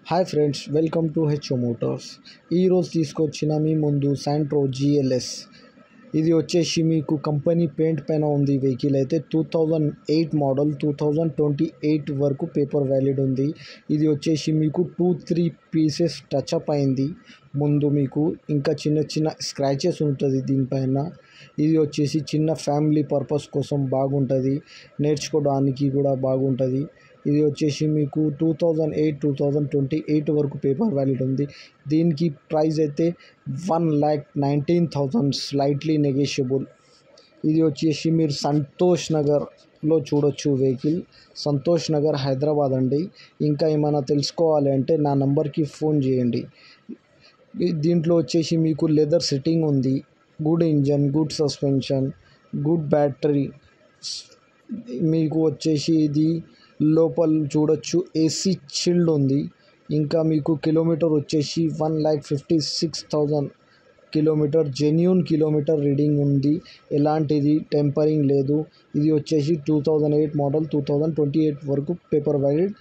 Hi friends, welcome to HO Motors. ఈరోజు తీసుకొచ్చిన మీ ముందు శాంట్రో GLS. ఇది వచ్చేసి మీకు కంపెనీ పెయింట్ పైన ఉంది. వెహికల్ అయితే 2008 మోడల్, 2028 వరకు పేపర్ వ్యాలిడ్ ఉంది. ఇది వచ్చేసి మీకు 2-3 పీసెస్ టచ్అప్ అయింది. ముందు మీకు ఇంకా చిన్న చిన్న స్క్రాచెస్ ఉంటుంది దీనిపైన. ఇది వచ్చేసి చిన్న ఫ్యామిలీ పర్పస్ కోసం బాగుంటుంది, నేర్చుకోవడానికి కూడా బాగుంటుంది. ఇది వచ్చేసి మీకు 2008-2028 వరకు పేపర్ వ్యాలిడ్ ఉంది. దీనికి ప్రైస్ అయితే 1,19,000, స్లైట్లీ నెగోషియబుల్. ఇది వచ్చేసి మీరు సంతోష్ నగర్లో చూడొచ్చు వెహికల్. సంతోష్ నగర్, హైదరాబాద్ అండి. ఇంకా ఏమైనా తెలుసుకోవాలి అంటే నా నంబర్కి ఫోన్ చేయండి. దీంట్లో వచ్చేసి మీకు లెదర్ సెట్టింగ్ ఉంది, good engine, good suspension, good battery. మీకు వచ్చేసి ఇది లోపల చూడొచ్చు, ఏసీ చిల్డ్ ఉంది. ఇంకా మీకు కిలోమీటర్ వచ్చేసి 1,56,000 కిలోమీటర్, జెన్యూన్ కిలోమీటర్ రీడింగ్ ఉంది. ఎలాంటిది టెంపరింగ్ లేదు. ఇది వచ్చేసి 2008 మోడల్, 2028 వరకు పేపర్ వ్యాలిడ్.